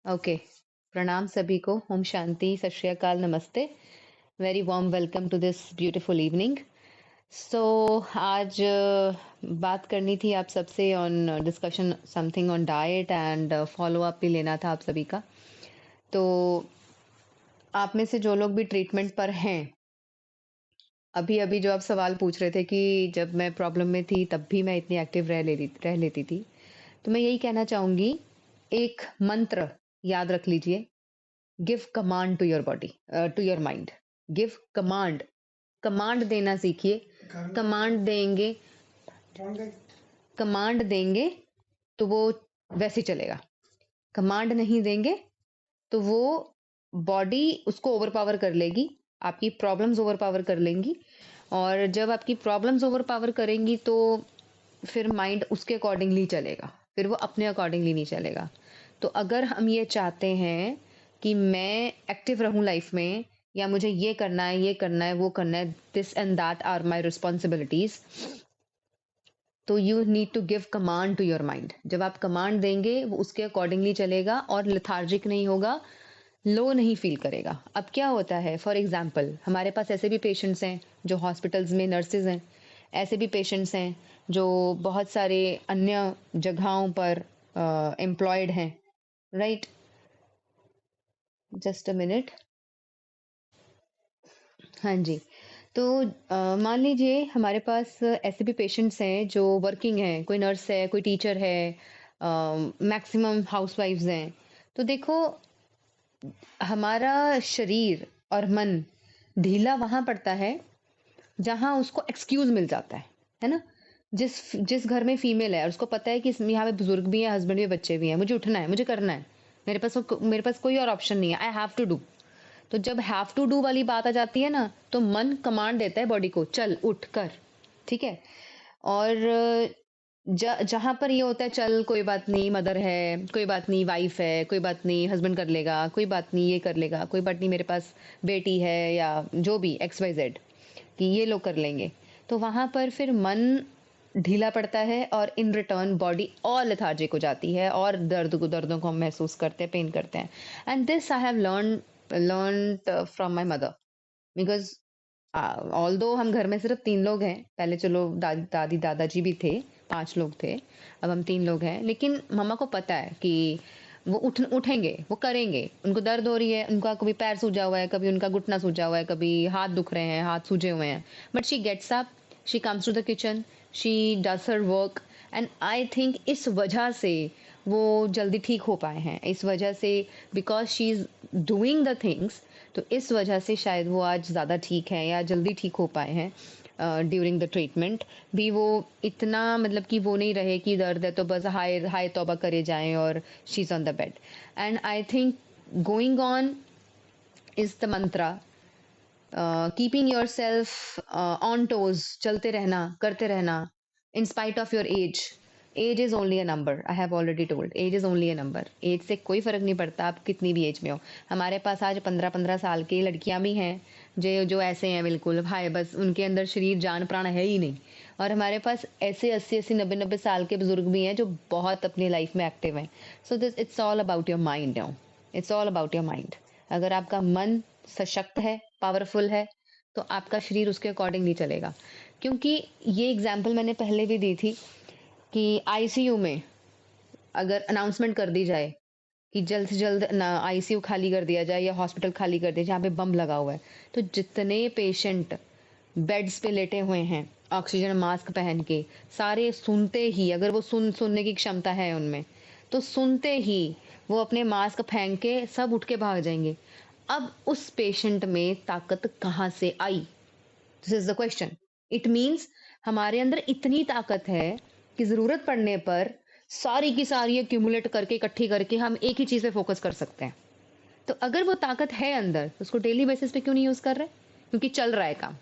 Okay. प्रणाम सभी को। ओम शांति, सत Sri Akal, namaste. Very warm welcome to this beautiful evening. So आज बात करनी थी आप सबसे on discussion something on diet and follow up भी लेना था आप सभी का। तो आप में से जो लोग भी ट्रीटमेंट पर हैं, अभी अभी जो आप सवाल पूछ रहे थे कि जब मैं प्रॉब्लम में थी तब भी मैं इतनी एक्टिव रह लेती थी, तो मैं यही कहना चाहूंगी, एक मंत्र याद रख लीजिए। Give command to your body, to your mind. Give command, command देना सीखिए। कमांड देंगे, कमांड देंगे तो वो वैसे ही चलेगा। कमांड नहीं देंगे तो वो बॉडी उसको ओवरपावर कर लेगी, आपकी प्रॉब्लम्स ओवरपावर कर लेंगी। और जब आपकी प्रॉब्लम्स ओवरपावर करेंगी तो फिर माइंड उसके अकॉर्डिंगली चलेगा, फिर वो अपने अकॉर्डिंगली नहीं चलेगा। तो अगर हम ये चाहते हैं कि मैं एक्टिव रहूं लाइफ में, या मुझे ये करना है, ये करना है, वो करना है, this and that are my responsibilities, तो you need to give command to your mind. जब आप कमांड देंगे वो उसके अकॉर्डिंगली चलेगा और लिथार्जिक नहीं होगा, लो नहीं फील करेगा। अब क्या होता है, फॉर एग्जाम्पल हमारे पास ऐसे भी पेशेंट्स हैं जो हॉस्पिटल्स में नर्सेज हैं, ऐसे भी पेशेंट्स हैं जो बहुत सारे अन्य जगहों पर एम्प्लॉयड हैं, राइट। Just a minute. हाँ जी। तो मान लीजिए हमारे पास ऐसे भी पेशेंट्स हैं जो वर्किंग हैं, कोई नर्स है, कोई टीचर है, मैक्सिमम हाउसवाइफ्स हैं। तो देखो, हमारा शरीर और मन ढीला वहां पड़ता है जहां उसको एक्सक्यूज मिल जाता है ना। जिस जिस घर में फीमेल है और उसको पता है कि यहाँ पे बुजुर्ग भी हैं, हस्बैंड भी, बच्चे भी हैं, मुझे उठना है, मुझे करना है, मेरे पास कोई और ऑप्शन नहीं है, आई हैव टू डू। तो जब हैव टू डू वाली बात आ जाती है ना, तो मन कमांड देता है बॉडी को, चल उठ कर, ठीक है। और जहां पर ये होता है, चल कोई बात नहीं, मदर है, कोई बात नहीं, वाइफ है, कोई बात नहीं, हस्बैंड कर लेगा, कोई बात नहीं, ये कर लेगा, कोई बात नहीं, मेरे पास बेटी है, या जो भी XYZ, कि ये लोग कर लेंगे। तो वहां पर फिर मन ढीला पड़ता है और इन रिटर्न बॉडी और लेथार्जिक हो जाती है और दर्दों को हम महसूस करते हैं, पेन करते हैं। And this I have learn from my mother, because although हम घर में सिर्फ 3 लोग हैं, पहले चलो दादी दादाजी भी थे, 5 लोग थे, अब हम 3 लोग हैं। लेकिन मम्मा को पता है कि वो उठेंगे, वो करेंगे, उनको दर्द हो रही है, उनका कभी पैर सूजा हुआ है, कभी उनका घुटना सूजा हुआ है, कभी हाथ दुख रहे हैं, हाथ सूजे हुए हैं, but she gets up, she comes to the kitchen, she does her work. And I think इस वजह से वो जल्दी ठीक हो पाए हैं, इस वजह से, because she is doing the things, तो इस वजह से शायद वो आज ज़्यादा ठीक है या जल्दी ठीक हो पाए हैं। ड्यूरिंग द ट्रीटमेंट भी वो इतना, मतलब कि वो नहीं रहे कि दर्द है तो बस हाय हाय तौबा करे जाएं और she is on the bed. And I think going on is the mantra, keeping yourself on toes, चलते रहना, करते रहना, in spite of your age. Age is only a number, I have already told, age is only a number. Age से कोई फर्क नहीं पड़ता, आप कितनी भी एज में हो। हमारे पास आज 15-15 साल की लड़कियां भी हैं जो जो ऐसे हैं, बिल्कुल हाय, बस उनके अंदर शरीर जान प्राण है ही नहीं। और हमारे पास ऐसे 80-80, 90-90 साल के बुजुर्ग भी हैं जो बहुत अपनी लाइफ में एक्टिव हैं। So this it's all about your mind now, it's all about your mind. अगर आपका मन सशक्त है, पावरफुल है, तो आपका शरीर उसके अकॉर्डिंग नहीं चलेगा। क्योंकि ये एग्जाम्पल मैंने पहले भी दी थी कि आईसीयू में अगर अनाउंसमेंट कर दी जाए कि जल्द से जल्द आईसीयू खाली कर दिया जाए या हॉस्पिटल खाली कर दिया जाए जहाँ पे बम लगा हुआ है, तो जितने पेशेंट बेड्स पे लेटे हुए हैं ऑक्सीजन मास्क पहन के, सारे सुनते ही, अगर वो सुनने की क्षमता है उनमें, तो सुनते ही वो अपने मास्क फेंक के सब उठ के भाग जाएंगे। अब उस पेशेंट में ताकत कहाँ से आई? This is the question. It means हमारे अंदर इतनी ताकत है कि जरूरत पड़ने पर सारी की सारी एक्यूमुलेट करके, इकट्ठी करके हम एक ही चीज पे फोकस कर सकते हैं। तो अगर वो ताकत है अंदर, तो उसको डेली बेसिस पे क्यों नहीं यूज कर रहे? क्योंकि चल रहा है काम,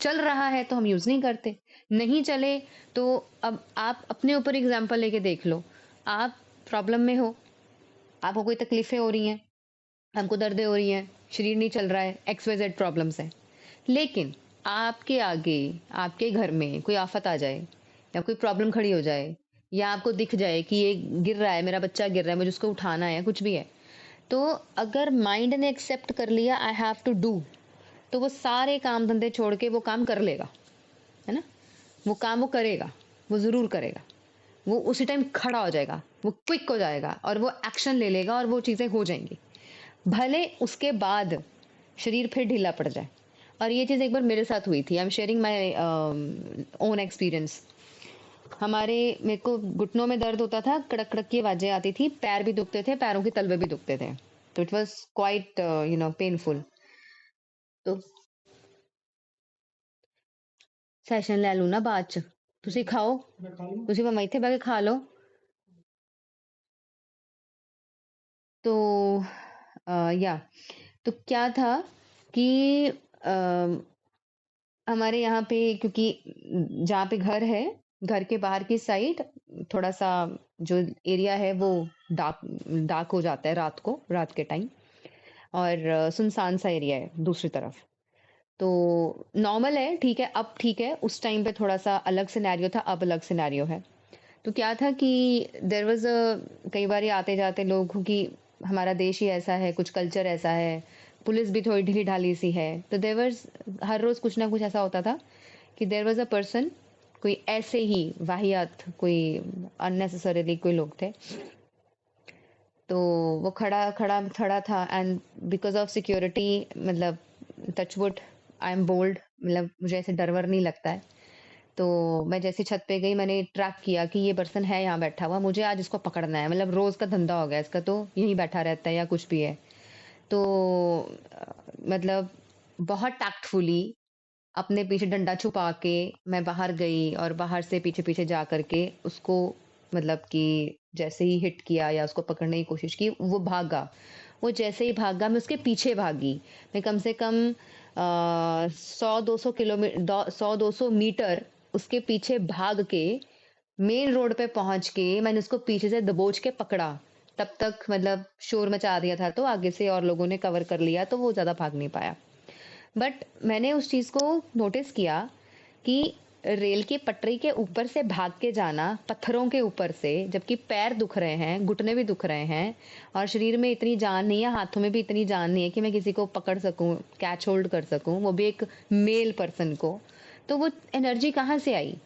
चल रहा है तो हम यूज नहीं करते। नहीं चले तो अब आप अपने ऊपर एग्जाम्पल लेके देख लो। आप प्रॉब्लम में हो, आपको कोई तकलीफें हो रही हैं, हमको दर्दें हो रही हैं, शरीर नहीं चल रहा है, XYZ प्रॉब्लम्स हैं, लेकिन आपके आगे, आपके घर में कोई आफत आ जाए या कोई प्रॉब्लम खड़ी हो जाए, या आपको दिख जाए कि ये गिर रहा है, मेरा बच्चा गिर रहा है, मुझे उसको उठाना है, कुछ भी है, तो अगर माइंड ने एक्सेप्ट कर लिया आई हैव टू डू, तो वो सारे काम धंधे छोड़ के वो काम कर लेगा, है ना? वो काम वो करेगा, वो ज़रूर करेगा। वो उसी टाइम खड़ा हो जाएगा, वो क्विक हो जाएगा और वो एक्शन ले लेगा और वो चीज़ें हो जाएँगी। भले उसके बाद शरीर फिर ढीला पड़ जाए। और ये चीज़ एक बार मेरे साथ हुई थी। I am sharing my own experience. मेरे को घुटनों में दर्द होता था, कड़क-कड़क की आवाज़ें आती थी, पैर भी दुखते थे, पैरों के तलवे भी दुखते थे। तो इट वाज़ क्वाइट पेनफुल। तो ਸੈਸ਼ਨ ਲੈ ਲੂ ਨਾ ਬਾਅਦ ਚ ਤੁਸੀਂ ਖਾਓ ਤੁਸੀਂ ਭਾਵੇਂ ਇੱਥੇ ਬਹਿ ਕੇ ਖਾ ਲਓ तो या तो क्या था कि अ, हमारे यहाँ पे क्योंकि जहाँ पे घर है घर के बाहर की साइड थोड़ा सा जो एरिया है वो डार्क डार्क हो जाता है रात के टाइम और सुनसान सा एरिया है दूसरी तरफ तो नॉर्मल है ठीक है अब ठीक है उस टाइम पे थोड़ा सा अलग सिनेरियो था अब अलग सिनेरियो है तो क्या था कि देयर वाज अ कई बार आते जाते लोग क्योंकि हमारा देश ही ऐसा है कुछ कल्चर ऐसा है पुलिस भी थोड़ी ढीली ढाली सी है तो देयर वाज हर रोज कुछ ना कुछ ऐसा होता था कि देयर वाज अ पर्सन कोई ऐसे ही वाहियात कोई अननेसेसरीली कोई लोग थे तो वो खड़ा खड़ा खड़ा था एंड बिकॉज ऑफ सिक्योरिटी मतलब टचवुड आई एम बोल्ड मतलब मुझे ऐसे डर वर नहीं लगता है तो मैं जैसे छत पे गई मैंने ट्रैक किया कि ये पर्सन है यहाँ बैठा हुआ मुझे आज इसको पकड़ना है मतलब रोज का धंधा हो गया इसका तो यहीं बैठा रहता है या कुछ भी है तो मतलब बहुत टैक्टफुली अपने पीछे डंडा छुपा के मैं बाहर गई और बाहर से पीछे पीछे जा करके उसको मतलब कि जैसे ही हिट किया या उसको पकड़ने की कोशिश की वो भागा वो जैसे ही भागा मैं उसके पीछे भागी मैं कम से कम 100-200 किलोमीटर 100-200 मीटर उसके पीछे भाग के मेन रोड पे पहुंच के मैंने उसको पीछे से दबोच के पकड़ा तब तक मतलब शोर मचा दिया था तो आगे से और लोगों ने कवर कर लिया तो वो ज्यादा भाग नहीं पाया बट मैंने उस चीज को नोटिस किया कि रेल की पटरी के ऊपर से भाग के जाना पत्थरों के ऊपर से जबकि पैर दुख रहे हैं घुटने भी दुख रहे हैं और शरीर में इतनी जान नहीं है हाथों में भी इतनी जान नहीं है कि मैं किसी को पकड़ सकूं कैच होल्ड कर सकूं वो भी एक मेल पर्सन को तो वो एनर्जी कहाँ से आई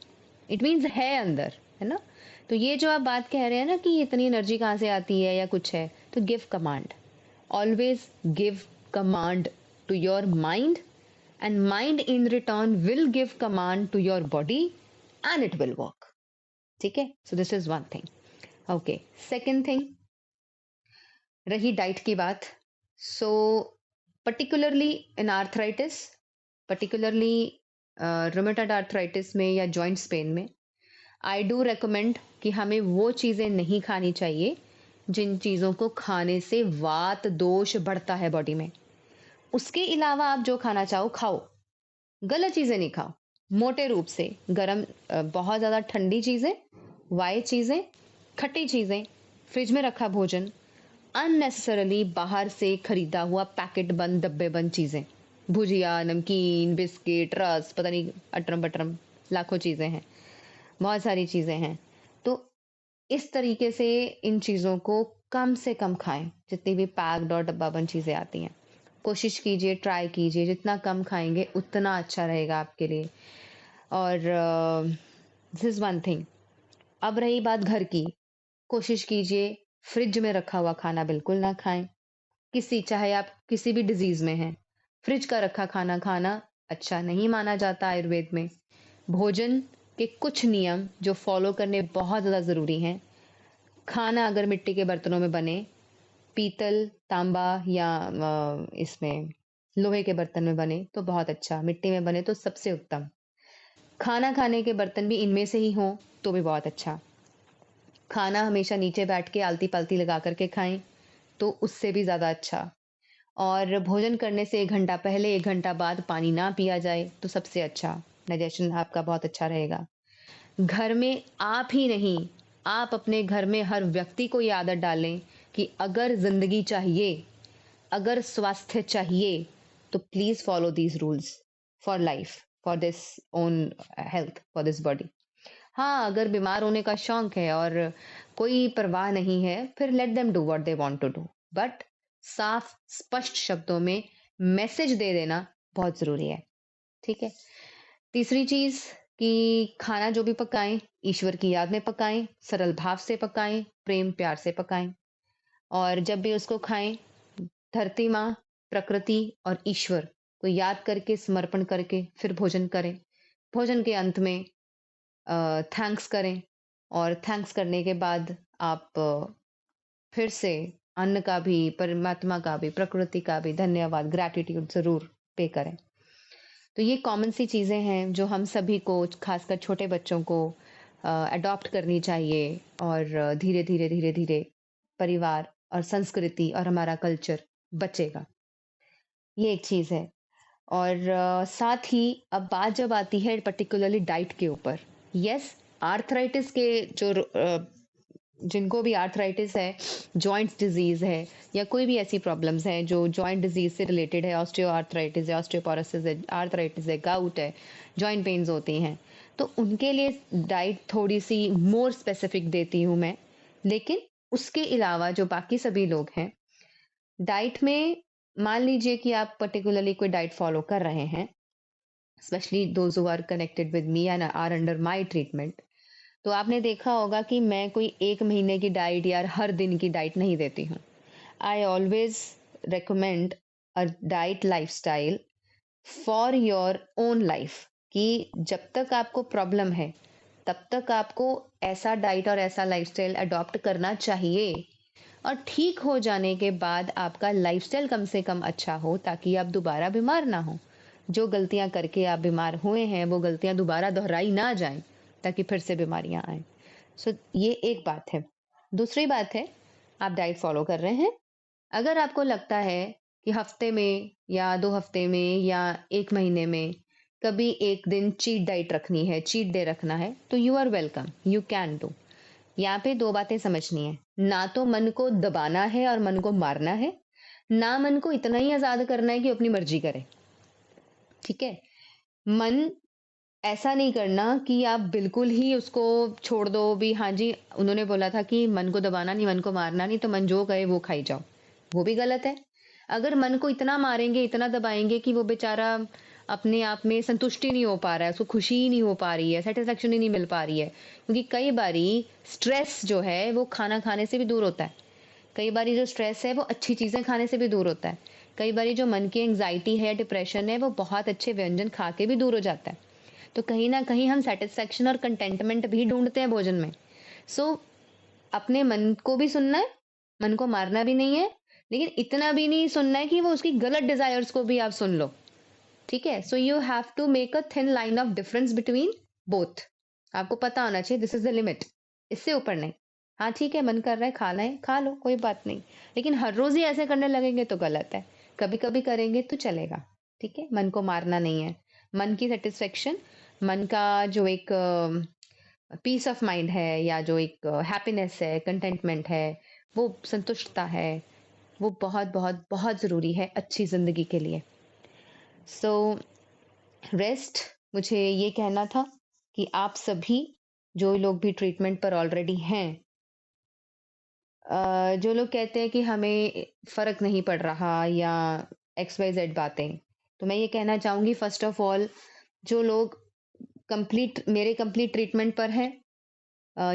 इट मीन्स है अंदर है ना तो ये जो आप बात कह रहे हैं ना कि इतनी एनर्जी कहाँ से आती है या कुछ है तो give command always give command to your mind and mind in return will give command to your body and it will work ठीक है so this is one thing okay second thing रही डाइट की बात so particularly in arthritis particularly rheumatoid arthritis में या joints pain में I do recommend कि हमें वो चीज़ें नहीं खानी चाहिए जिन चीज़ों को खाने से वात दोष बढ़ता है बॉडी में उसके अलावा आप जो खाना चाहो खाओ गलत चीज़ें नहीं खाओ मोटे रूप से गरम बहुत ज़्यादा ठंडी चीज़ें वाई चीज़ें खट्टी चीज़ें फ्रिज में रखा भोजन अननेसेसरली बाहर से खरीदा हुआ पैकेट बंद डब्बे बंद चीज़ें भुजिया नमकीन बिस्किट रस पता नहीं अटरम बटरम लाखों चीज़ें हैं बहुत सारी चीज़ें हैं तो इस तरीके से इन चीज़ों को कम से कम खाएं जितनी भी पैक्ड और डब्बा बंद चीज़ें आती हैं कोशिश कीजिए ट्राई कीजिए जितना कम खाएंगे उतना अच्छा रहेगा आपके लिए और दिस इज़ वन थिंग अब रही बात घर की कोशिश कीजिए फ्रिज में रखा हुआ खाना बिल्कुल ना खाएं चाहे आप किसी भी डिजीज में हैं फ्रिज का रखा खाना खाना अच्छा नहीं माना जाता आयुर्वेद में भोजन के कुछ नियम जो फॉलो करने बहुत ज़्यादा ज़रूरी हैं खाना अगर मिट्टी के बर्तनों में बने पीतल तांबा या इसमें लोहे के बर्तन में बने तो बहुत अच्छा मिट्टी में बने तो सबसे उत्तम खाना खाने के बर्तन भी इनमें से ही हों तो भी बहुत अच्छा खाना हमेशा नीचे बैठ के आलती पालती लगा करके खाएं तो उससे भी ज़्यादा अच्छा और भोजन करने से 1 घंटा पहले 1 घंटा बाद पानी ना पिया जाए तो सबसे अच्छा डाइजेशन आपका बहुत अच्छा रहेगा घर में आप ही नहीं आप अपने घर में हर व्यक्ति को ये आदत डालें कि अगर जिंदगी चाहिए अगर स्वास्थ्य चाहिए तो please follow these rules for life for this own health for this body हाँ अगर बीमार होने का शौक है और कोई परवाह नहीं है फिर let them do what they want to do but साफ स्पष्ट शब्दों में मैसेज दे देना बहुत ज़रूरी है, ठीक है? तीसरी चीज़ कि खाना जो भी पकाएँ, ईश्वर की याद में पकाएँ, सरल भाव से पकाएँ, प्रेम प्यार से पकाएँ और जब भी उसको खाएँ, धरती माँ, प्रकृति और ईश्वर को याद करके, समर्पण करके फिर भोजन करें। भोजन के अंत में थैंक्स करें और थैंक्स करने के बाद आप फिर से अन्न का भी, परमात्मा का भी, प्रकृति का भी धन्यवाद, ग्रैटिट्यूड ज़रूर पे करें। तो ये कॉमन सी चीज़ें हैं जो हम सभी को, खासकर छोटे बच्चों को अडॉप्ट करनी चाहिए और धीरे-धीरे, धीरे-धीरे परिवार और संस्कृति और हमारा कल्चर बचेगा। ये एक चीज़ है। और साथ ही अब बात जब आती है पर्टिकुलरली डाइट के ऊपर, यस, आर्थराइटिस के जिनको भी आर्थराइटिस है, जॉइंट्स डिजीज़ है या कोई भी ऐसी प्रॉब्लम्स हैं जो जॉइंट डिजीज़ से रिलेटेड है, ऑस्टियो आर्थराइटिस है, ऑस्टियोपोरोसिस है, आर्थराइटिस है, गाउट है, जॉइंट पेन्स होती हैं, तो उनके लिए डाइट थोड़ी-सी मोर स्पेसिफिक देती हूँ मैं। लेकिन उसके अलावा जो बाकी सभी लोग हैं, डाइट में मान लीजिए कि आप पर्टिकुलरली कोई डाइट फॉलो कर रहे हैं, specially those who are connected with me and are under my treatment, तो आपने देखा होगा कि मैं कोई 1 महीने की डाइट या हर दिन की डाइट नहीं देती हूँ। I always recommend a diet lifestyle for your own life, कि जब तक आपको प्रॉब्लम है, तब तक आपको ऐसा डाइट और ऐसा लाइफस्टाइल अडॉप्ट करना चाहिए और ठीक हो जाने के बाद आपका लाइफस्टाइल कम से कम अच्छा हो ताकि आप दोबारा बीमार ना हो। जो गलतियां करके आप बीमार हुए हैं वो गलतियां दोबारा दोहराई ना जाएं ताकि फिर से बीमारियां आए। सो ये एक बात है। दूसरी बात है, आप डाइट फॉलो कर रहे हैं, अगर आपको लगता है कि हफ्ते में या 2 हफ्ते में या 1 महीने में कभी एक दिन चीट डाइट रखनी है, चीट डे रखना है, तो you are welcome, you can do. यहाँ पे 2 बातें समझनी है, ना तो मन को दबाना है और मन को मारना है, ना मन को इतना ही आज़ाद करना है कि अपनी मर्ज़ी करे, ठीक है? मन ऐसा नहीं करना कि आप बिल्कुल ही उसको छोड़ दो भी, हाँ जी, उन्होंने बोला था कि मन को दबाना नहीं, मन को मारना नहीं, तो मन जो कहे वो खाई जाओ। वो भी गलत है। अगर मन को इतना मारेंगे, इतना दबाएँगे कि वो बेचारा अपने आप में संतुष्टि नहीं हो पा रहा है, उसको खुशी ही नहीं हो पा रही है, सैटिस्फैक्शन ही नहीं मिल पा रही है। क्योंकि कई बारी स्ट्रेस जो है वो खाना खाने से भी दूर होता है। कई बारी जो स्ट्रेस है वो अच्छी चीज़ें खाने से भी दूर होता है। कई बारी जो मन की एंग्ज़ायटी है, डिप्रेशन है, वो बहुत अच्छे व्यंजन खा के भी दूर हो जाता है। तो कहीं न कहीं हम सैटिस्फैक्शन और कंटेंटमेंट भी ढूँढते हैं भोजन में। सो अपने मन को भी सुनना है, मन को मारना भी नहीं है, लेकिन इतना भी नहीं सुनना है कि वो उसकी गलत डिज़ायर्स को भी आप सुन लो, ठीक है? So you have to make a thin line of difference between both. आपको पता होना चाहिए दिस इज़ द लिमिट, इससे ऊपर नहीं। हाँ, ठीक है, मन कर रहा है खाना है, खा लो, कोई बात नहीं। लेकिन हर रोज़ ही ऐसे करने लगेंगे तो गलत है। कभी-कभी करेंगे तो चलेगा, ठीक है? मन को मारना नहीं है। मन की सैटिस्फैक्शन, मन का जो एक पीस ऑफ माइंड है या जो एक हैप्पीनेस है, कंटेंटमेंट है, वो संतुष्टता है, वो बहुत, बहुत, बहुत ज़रूरी है अच्छी ज़िंदगी के लिए। सो रेस्ट, मुझे ये कहना था कि आप सभी जो लोग भी ट्रीटमेंट पर ऑलरेडी हैं, जो लोग कहते हैं कि हमें फ़र्क नहीं पड़ रहा या एक्स वाई जेड बातें, तो मैं ये कहना चाहूँगी फर्स्ट ऑफ ऑल, जो लोग मेरे कंप्लीट ट्रीटमेंट पर हैं,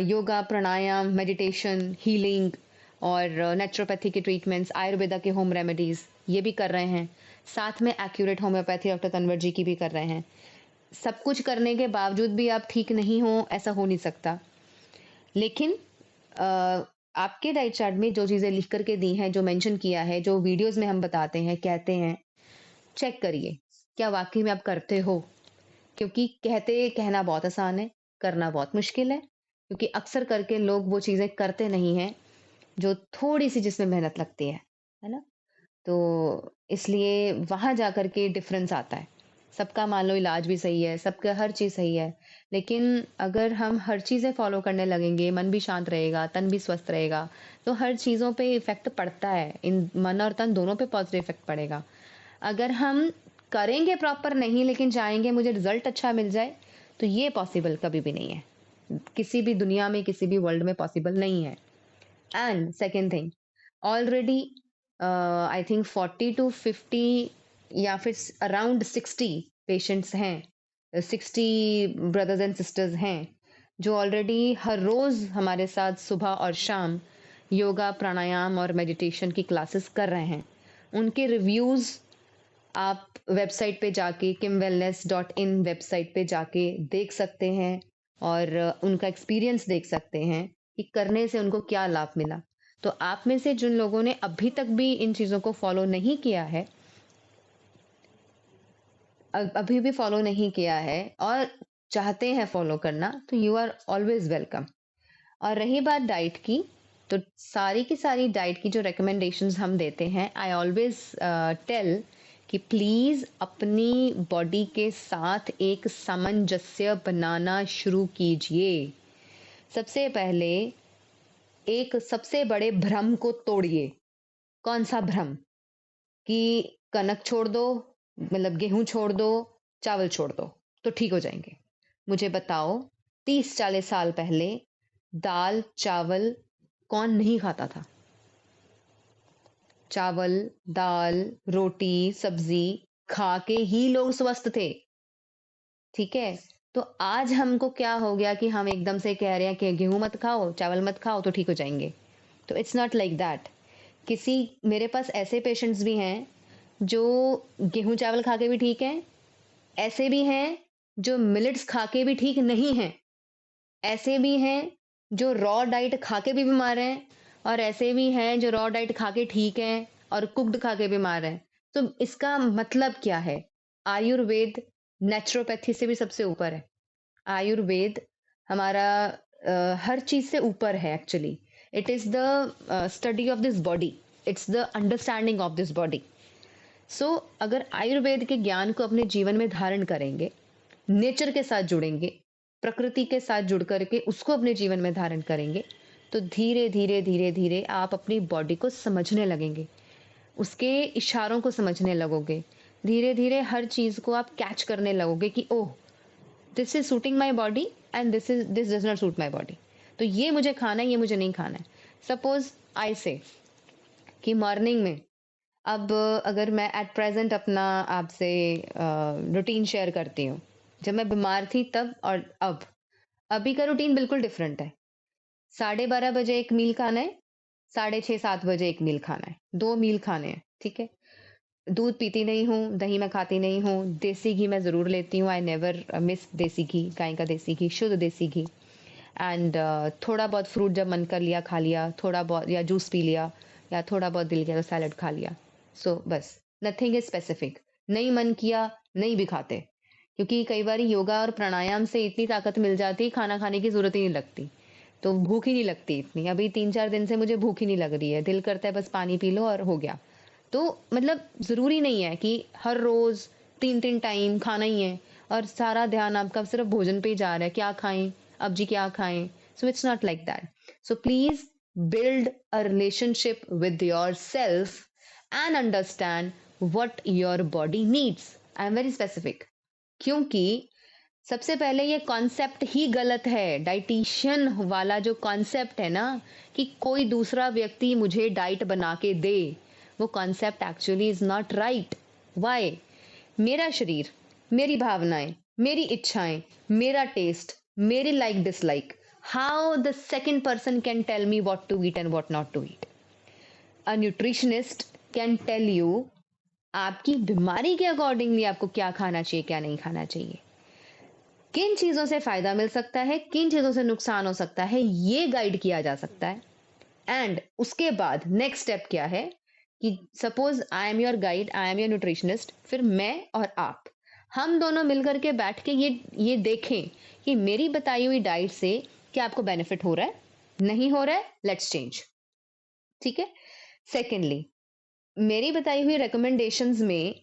योगा, प्राणायाम, मेडिटेशन, हीलिंग और नेचुरोपैथी के ट्रीटमेंट्स, आयुर्वेदा के होम रेमेडीज़ ये भी कर रहे हैं। साथ में एक्यूरेट होम्योपैथी डॉक्टर तन्वर जी की भी कर रहे हैं। सब कुछ करने के बावजूद भी आप ठीक नहीं हो, ऐसा हो नहीं सकता। लेकिन अ, आपके डाइट चार्ट में जो चीज़ें लिख कर के दी हैं, जो मेंशन किया है, जो वीडियोज़ में हम बताते हैं, कहते हैं, चेक करिए, क्या वाक़ई में आप करते हो? क्योंकि कहना बहुत आसान है, करना बहुत मुश्किल है। क्योंकि अक्सर करके लोग वो चीज़ें करते नहीं हैं, जो थोड़ी-सी जिसमें मेहनत लगती है ना? तो इसलिए वहाँ जाकर के डिफ़रेंस आता है। सबका मान लो इलाज भी सही है, सबका हर चीज़ सही है, लेकिन अगर हम हर चीज़ें फ़ॉलो करने लगेंगे, मन भी शांत रहेगा, तन भी स्वस्थ रहेगा, तो हर चीज़ों पे इफ़ेक्ट पड़ता है। इन मन और तन दोनों पे पॉज़िटिव इफ़ेक्ट पड़ेगा। अगर हम करेंगे प्रॉपर नहीं, लेकिन चाहेंगे मुझे रिज़ल्ट अच्छा मिल जाए, तो ये पॉसिबल कभी भी नहीं है। किसी भी दुनिया में, किसी भी वर्ल्ड में पॉसिबल नहीं है। And second thing, already I think 40 to 50 या फिर अराउंड 60 पेशेंट्स हैं, 60 ब्रदर्स एंड सिस्टर्स हैं जो ऑलरेडी हर रोज हमारे साथ सुबह और शाम योगा प्राणायाम और मेडिटेशन की क्लासेस कर रहे हैं। उनके रिव्यूज आप वेबसाइट पे जाके kimwellness.in वेबसाइट पे जाके देख सकते हैं और उनका एक्सपीरियंस देख सकते हैं कि करने से उनको क्या लाभ मिला। तो आप में से जिन लोगों ने अभी तक भी इन चीज़ों को फॉलो नहीं किया है, अभी भी फॉलो नहीं किया है और चाहते हैं फॉलो करना, तो यू आर ऑलवेज वेलकम। और रही बात डाइट की, तो सारी की सारी डाइट की जो रिकमेंडेशंस हम देते हैं, आई ऑलवेज टेल कि प्लीज अपनी बॉडी के साथ एक सामंजस्य बनाना शुरू कीजिए। सबसे पहले एक सबसे बड़े भ्रम को तोड़िए। कौन सा भ्रम? कि कनक छोड़ दो, मतलब गेहूं छोड़ दो, चावल छोड़ दो तो ठीक हो जाएंगे। मुझे बताओ, 30-40 साल पहले दाल चावल कौन नहीं खाता था? चावल, दाल, रोटी, सब्जी खा के ही लोग स्वस्थ थे। ठीक है? तो आज हमको क्या हो गया कि हम एकदम से कह रहे हैं कि गेहूं मत खाओ, चावल मत खाओ तो ठीक हो जाएंगे। तो इट्स नॉट लाइक दैट। किसी मेरे पास ऐसे पेशेंट्स भी हैं जो गेहूं चावल खा के भी ठीक हैं, ऐसे भी हैं जो मिलेट्स खा के भी ठीक नहीं हैं, ऐसे भी हैं जो रॉ डाइट खा के भी बीमार हैं, और ऐसे भी हैं जो रॉ डाइट खा के ठीक हैं और कुक्ड खा के बीमार हैं। तो इसका मतलब क्या है? आयुर्वेद नेचुरोपैथी से भी सबसे ऊपर है। आयुर्वेद हमारा हर चीज से ऊपर है actually. It is the study of this body, it's the understanding of this body. So अगर आयुर्वेद के ज्ञान को अपने जीवन में धारण करेंगे, नेचर के साथ जुड़ेंगे, प्रकृति के साथ जुड़ करके उसको अपने जीवन में धारण करेंगे, तो धीरे धीरे धीरे धीरे आप अपनी बॉडी को समझने लगेंगे, उसके इशारों को समझने लगोगे। धीरे धीरे हर चीज को आप कैच करने लगोगे कि oh, this is suiting my body and this does not suit my body. तो ये मुझे खाना है, ये मुझे नहीं खाना है। सपोज आई से कि मॉर्निंग में, अब अगर मैं एट प्रेजेंट अपना आपसे रूटीन शेयर करती हूँ, जब मैं बीमार थी तब और अब, अभी का रूटीन बिल्कुल डिफरेंट है। 12:30 बजे एक मील खाना है, 6:30-7 बजे एक मील खाना है, 2 मील खाने हैं। ठीक है? दूध पीती नहीं हूँ, दही मैं खाती नहीं हूँ, देसी घी मैं ज़रूर लेती हूँ, आई नेवर मिस देसी घी, गाय का देसी घी, शुद्ध देसी घी। एंड थोड़ा बहुत फ्रूट जब मन कर लिया खा लिया, थोड़ा बहुत या जूस पी लिया, या थोड़ा बहुत दिल किया तो सैलड खा लिया। सो बस, नथिंग इज स्पेसिफिक। नहीं मन किया नहीं भी खाते, क्योंकि कई बार योगा और प्राणायाम से इतनी ताकत मिल जाती है, खाना खाने की जरूरत ही नहीं लगती, तो भूख ही नहीं लगती इतनी। अभी 3-4 दिन से मुझे भूख ही नहीं लग रही है, दिल करता है बस पानी पी लो और हो गया। तो मतलब जरूरी नहीं है कि हर रोज 3-3 टाइम खाना ही है और सारा ध्यान आपका सिर्फ भोजन पे ही जा रहा है, क्या खाएं, अब जी क्या खाएं। So it's not like that. So please build a relationship with yourself and understand what your body needs. I am very specific, क्योंकि सबसे पहले ये कॉन्सेप्ट ही गलत है। डाइटिशियन वाला जो कॉन्सेप्ट है ना, कि कोई दूसरा व्यक्ति मुझे डाइट बना के दे, वो concept actually is not right. Why? मेरा शरीर, मेरी भावनाएं, मेरी इच्छाएं, मेरा टेस्ट, मेरी like dislike, how the second person can tell me what to eat and what not to eat? A nutritionist can tell you आपकी बीमारी के अकॉर्डिंगली आपको क्या खाना चाहिए, क्या नहीं खाना चाहिए, किन चीजों से फायदा मिल सकता है, किन चीजों से नुकसान हो सकता है, ये गाइड किया जा सकता है। एंड उसके बाद नेक्स्ट स्टेप क्या है कि suppose I am your guide, I am your nutritionist, फिर मैं और आप, हम दोनों मिलकर के बैठ के ये देखें कि मेरी बताई हुई डाइट से क्या आपको बेनिफिट हो रहा है, नहीं हो रहा है, लेट्स चेंज। ठीक है? सेकेंडली, मेरी बताई हुई रिकमेंडेशंस में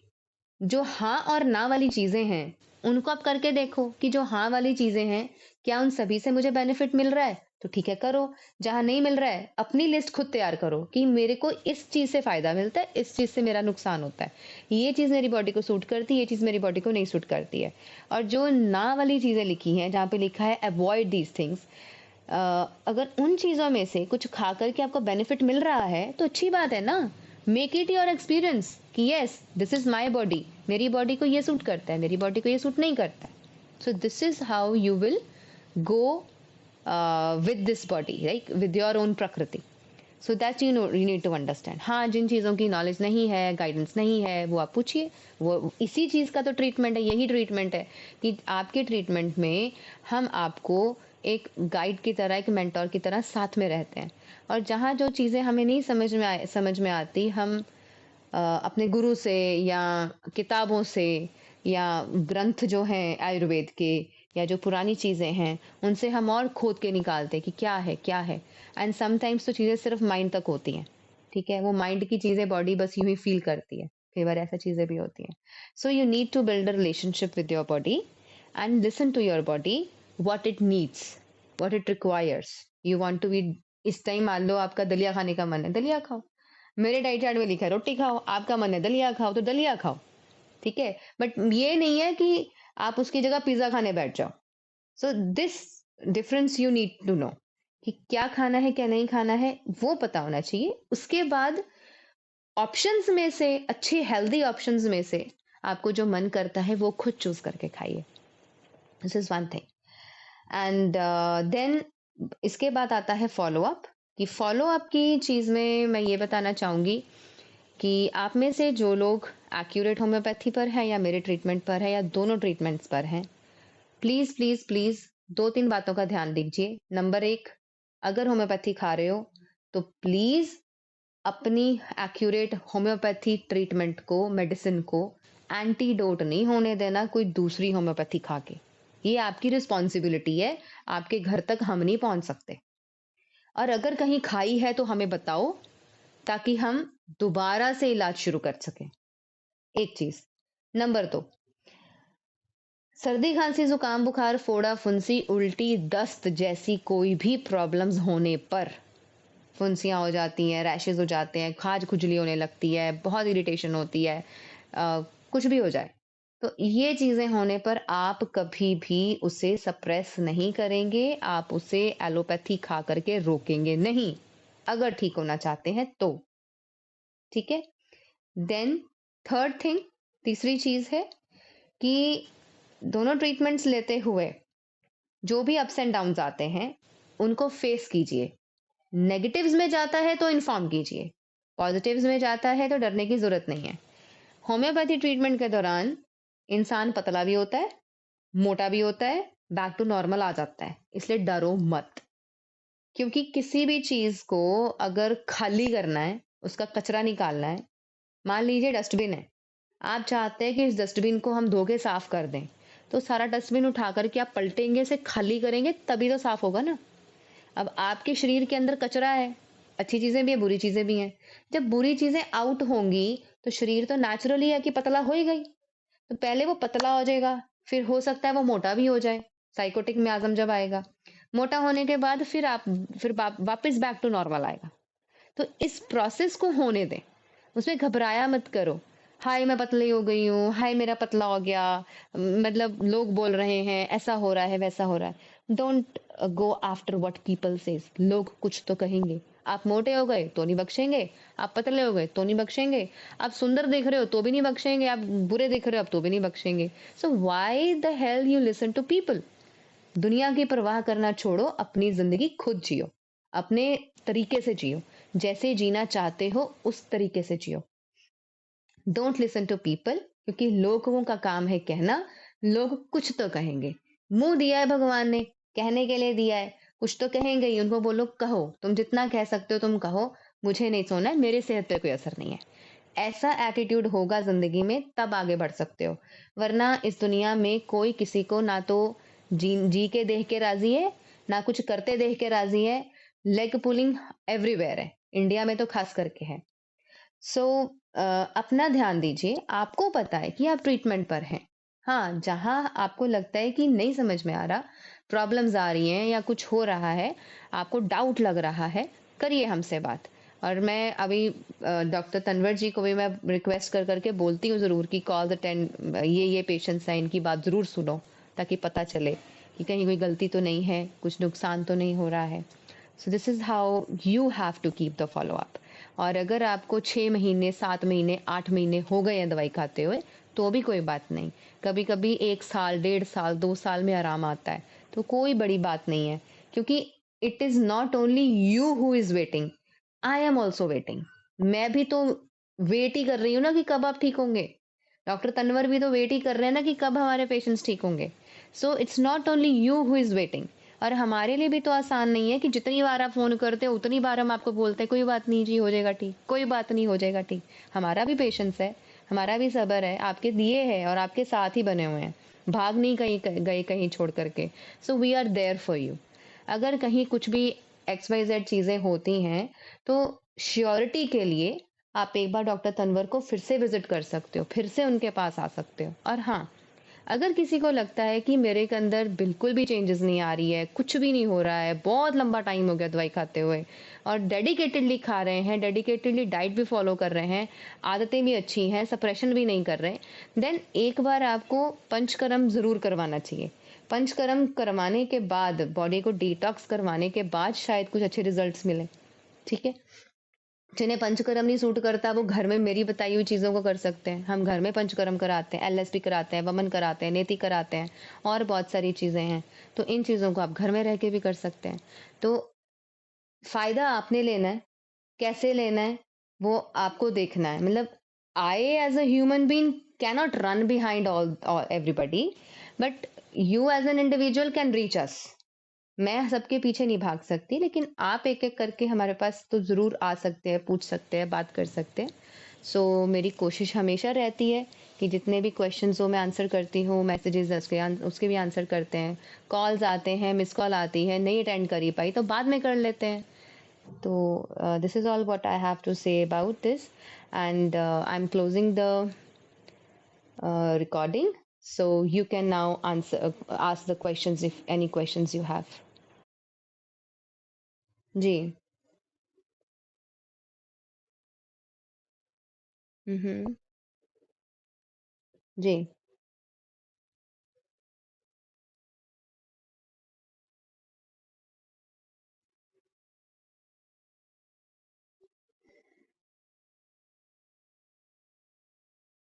जो हाँ और ना वाली चीजें हैं, उनको आप करके देखो कि जो हाँ वाली चीजें हैं, क्या उन सभी से मुझे बेनिफिट मिल रहा है, तो ठीक है करो। जहां नहीं मिल रहा है, अपनी लिस्ट खुद तैयार करो कि मेरे को इस चीज से फायदा मिलता है, इस चीज से मेरा नुकसान होता है, ये चीज मेरी बॉडी को सूट करती है, ये चीज मेरी बॉडी को नहीं सूट करती है। और जो ना वाली चीजें लिखी हैं, जहाँ पे लिखा है अवॉइड दीज थिंग्स, अगर उन चीजों में से कुछ खा करके आपको बेनिफिट मिल रहा है तो अच्छी बात है ना। मेक इट योर एक्सपीरियंस कि yes this is my body, मेरी बॉडी को ये सूट करता है, मेरी बॉडी को ये सूट नहीं करता है. So this is how you will go with this body, right? With your own prakriti. So that you know you need to understand. हाँ, जिन चीज़ों की नॉलेज नहीं है, गाइडेंस नहीं है, वो आप पूछिए. वो इसी चीज़ का तो ट्रीटमेंट है, यही ट्रीटमेंट है कि आपके ट्रीटमेंट में हम आपको एक गाइड की तरह, एक मेंटोर की तरह साथ में रहते हैं. और जहाँ जो चीज़ें हमें नहीं समझ में आती, हम अपने गुरु से या किताबों से या ग्रंथ जो हैं आयुर्वेद के या जो पुरानी चीज़ें हैं उनसे हम और खोद के निकालते हैं कि क्या है. एंड समटाइम्स तो चीज़ें सिर्फ माइंड तक होती हैं. ठीक है, वो माइंड की चीज़ें बॉडी बस यूं ही फील करती है. कई बार ऐसा चीज़ें भी होती हैं. So you need to build a relationship with your body and listen to your body, what it needs, what it requires. You want to eat, इस टाइम मान लो आपका दलिया खाने का मन है, दलिया खाओ. मेरे डाइट चार्ट में लिखा है रोटी खाओ, आपका मन है दलिया खाओ तो दलिया खाओ. ठीक है, बट ये नहीं है कि आप उसकी जगह पिज्जा खाने बैठ जाओ. So this difference you need to know कि क्या खाना है क्या नहीं खाना है, वो पता होना चाहिए. उसके बाद ऑप्शंस में से, अच्छे हेल्दी ऑप्शंस में से आपको जो मन करता है वो खुद चूज करके खाइए. This is one thing. And then इसके बाद आता है फॉलो अप. कि फॉलो अप की चीज में मैं ये बताना चाहूंगी कि आप में से जो लोग एक्यूरेट होम्योपैथी पर है या मेरे ट्रीटमेंट पर है या दोनों ट्रीटमेंट्स पर हैं, प्लीज प्लीज प्लीज 2-3 बातों का ध्यान दीजिए. नंबर 1, अगर होम्योपैथी खा रहे हो तो प्लीज अपनी एक्यूरेट होम्योपैथी ट्रीटमेंट को, मेडिसिन को एंटीडोट नहीं होने देना कोई दूसरी होम्योपैथी खा के. ये आपकी रिस्पॉन्सिबिलिटी है, आपके घर तक हम नहीं पहुंच सकते. और अगर कहीं खाई है तो हमें बताओ ताकि हम दोबारा से इलाज शुरू कर सकें. एक चीज. नंबर 2, सर्दी खांसी जुकाम बुखार फोड़ा फुंसी उल्टी दस्त जैसी कोई भी प्रॉब्लम्स होने पर, फुंसियां हो जाती हैं, रैशेज हो जाते हैं, खाज खुजली होने लगती है, बहुत इरिटेशन होती है, कुछ भी हो जाए, तो ये चीजें होने पर आप कभी भी उसे सप्रेस नहीं करेंगे, आप उसे एलोपैथी खा करके रोकेंगे नहीं, अगर ठीक होना चाहते हैं तो. ठीक है. देन थर्ड थिंग, तीसरी चीज है कि दोनों ट्रीटमेंट्स लेते हुए जो भी अप्स एंड डाउन्स आते हैं उनको फेस कीजिए. नेगेटिव्स में जाता है तो इन्फॉर्म कीजिए, पॉजिटिव्स में जाता है तो डरने की जरूरत नहीं है. होम्योपैथी ट्रीटमेंट के दौरान इंसान पतला भी होता है, मोटा भी होता है, बैक टू नॉर्मल आ जाता है, इसलिए डरो मत. क्योंकि किसी भी चीज को अगर खाली करना है, उसका कचरा निकालना है, मान लीजिए डस्टबिन है, आप चाहते हैं कि इस डस्टबिन को हम धो के साफ कर दें, तो सारा डस्टबिन उठा करके आप पलटेंगे, इसे खाली करेंगे तभी तो साफ होगा ना. अब आपके शरीर के अंदर कचरा है, अच्छी चीजें भी है, बुरी चीजें भी हैं. जब बुरी चीजें आउट होंगी तो शरीर तो नेचुरली है कि पतला हो ही गई, तो पहले वो पतला हो जाएगा, फिर हो सकता है वो मोटा भी हो जाए, साइकोटिक मियाज्म जब आएगा. मोटा होने के बाद फिर वापस बैक टू नॉर्मल आएगा. तो इस प्रोसेस को होने दें, उसमें घबराया मत करो. हाय मैं पतली हो गई हूँ, हाय मेरा पतला हो गया, मतलब लोग बोल रहे हैं ऐसा हो रहा है वैसा हो रहा है. Don't go after what people says. लोग कुछ तो कहेंगे. आप मोटे हो गए तो नहीं बख्शेंगे, आप पतले हो गए तो नहीं बख्शेंगे, आप सुंदर दिख रहे हो तो भी नहीं बख्शेंगे, आप बुरे दिख रहे हो अब तो भी नहीं बख्शेंगे. So why the hell you listen to people. दुनिया की परवाह करना छोड़ो, अपनी जिंदगी खुद जियो, अपने तरीके से जियो, जैसे जीना चाहते हो उस तरीके से जियो. डोंट लिसन टू पीपल, क्योंकि लोगों का काम है कहना, लोग कुछ तो कहेंगे. मुंह दिया है भगवान ने, कहने के लिए दिया है, कुछ तो कहेंगे ही. उनको बोलो कहो, तुम जितना कह सकते हो तुम कहो, मुझे नहीं सोना है, मेरे सेहत पे कोई असर नहीं है. ऐसा एटीट्यूड होगा जिंदगी में तब आगे बढ़ सकते हो, वरना इस दुनिया में कोई किसी को ना तो जी के देख के राजी है, ना कुछ करते देख के राजी है. लेग पुलिंग एवरीवेयर है, इंडिया में तो खास करके है. सो अपना ध्यान दीजिए. आपको पता है कि आप ट्रीटमेंट पर हैं. हाँ, जहां आपको लगता है कि नहीं समझ में आ रहा, प्रॉब्लम्स आ रही हैं या कुछ हो रहा है, आपको डाउट लग रहा है, करिए हमसे बात. और मैं अभी डॉक्टर तनवर जी को भी मैं रिक्वेस्ट कर करके बोलती हूँ जरूर कि कॉल अटेंड, ये पेशेंट्स हैं, इनकी बात जरूर सुनो ताकि पता चले कि कहीं कोई गलती तो नहीं है, कुछ नुकसान तो नहीं हो रहा है. So this is how you have to keep the follow up. और अगर आपको 6 महीने 7 महीने 8 महीने हो गए हैं दवाई खाते हुए तो भी कोई बात नहीं। कभी कभी 1 साल 1.5 साल 2 साल में आराम आता है तो कोई बड़ी बात नहीं है, क्योंकि it is not only you who is waiting, I am also waiting. मैं भी तो वेट ही कर रही हूँ ना कि कब आप ठीक होंगे। डॉक्टर तनवर भी तो वेट ही कर रहे हैं ना कि कब हमारे पेशेंट्स ठीक होंगे। So it's not only you who is waiting. और हमारे लिए भी तो आसान नहीं है कि जितनी बार आप फोन करते हो उतनी बार हम आपको बोलते हैं कोई बात नहीं जी, हो जाएगा ठीक, कोई बात नहीं, हो जाएगा ठीक। हमारा भी पेशेंस है, हमारा भी सब्र है, आपके दिए है और आपके साथ ही बने हुए हैं, भाग नहीं कहीं गए कहीं छोड़ करके। So we are there for you. अगर कहीं कुछ भी XYZ चीजें होती हैं तो श्योरिटी के लिए आप एक बार डॉक्टर तनवर को फिर से विजिट कर सकते हो, फिर से उनके पास आ सकते हो। और हाँ, अगर किसी को लगता है कि मेरे के अंदर बिल्कुल भी चेंजेस नहीं आ रही है, कुछ भी नहीं हो रहा है, बहुत लंबा टाइम हो गया दवाई खाते हुए और डेडिकेटेडली खा रहे हैं, डेडिकेटेडली डाइट भी फॉलो कर रहे हैं, आदतें भी अच्छी हैं, सप्रेशन भी नहीं कर रहे, देन एक बार आपको पंचकर्म जरूर करवाना चाहिए। पंचकर्म करवाने के बाद, बॉडी को डिटॉक्स करवाने के बाद शायद कुछ अच्छे रिजल्ट्स मिले। ठीक है। जिन्हें पंचकर्म नहीं सूट करता वो घर में मेरी बताई हुई चीजों को कर सकते हैं। हम घर में पंचकर्म कराते हैं, LSP कराते हैं, वमन कराते हैं, नेति कराते हैं और बहुत सारी चीजें हैं। तो इन चीजों को आप घर में रह के भी कर सकते हैं। तो फायदा आपने लेना है, कैसे लेना है वो आपको देखना है। मतलब I as a human being cannot run behind all everybody, but you as an individual can reach us. मैं सबके पीछे नहीं भाग सकती, लेकिन आप एक एक करके हमारे पास तो जरूर आ सकते हैं, पूछ सकते हैं, बात कर सकते हैं। सो मेरी कोशिश हमेशा रहती है कि जितने भी क्वेश्चंस हो मैं आंसर करती हूँ, मैसेजेस उसके भी आंसर करते हैं, कॉल्स आते हैं, मिस कॉल आती है, नहीं अटेंड कर ही पाई तो बाद में कर लेते हैं। तो this is all what I have to say about this, and I am closing the recording, so you can now answer ask the questions if any questions you have. जी। हम्म। जी।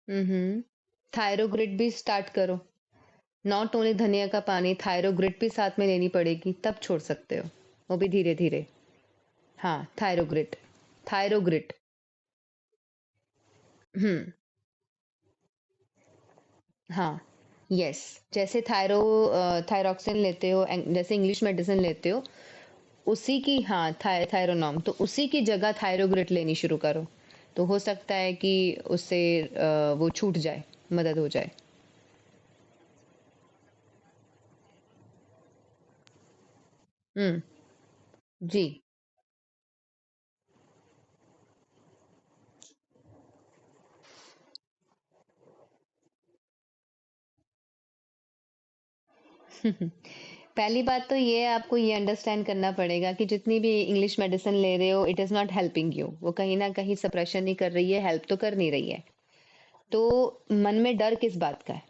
हम्म। थायरोग्रिड भी स्टार्ट करो। नॉट ओनली धनिया का पानी, थायरोग्रिड भी साथ में लेनी पड़ेगी, तब छोड़ सकते हो। वो भी धीरे धीरे। हाँ, थायरोग्रिड। थायरोग्रिड। हम्म। हाँ। यस। जैसे थायरोक्सिन लेते हो, जैसे इंग्लिश मेडिसिन लेते हो, उसी की, हाँ, थायरोनॉम, तो उसी की जगह थायरोग्रिड लेनी शुरू करो। तो हो सकता है कि उससे वो छूट जाए, मदद हो जाए। हम्म। जी। पहली बात तो ये है, आपको ये अंडरस्टैंड करना पड़ेगा कि जितनी भी इंग्लिश मेडिसिन ले रहे हो, it is not helping you. वो कहीं ना कहीं सप्रेशन ही कर रही है, हेल्प तो कर नहीं रही है। तो मन में डर किस बात का है?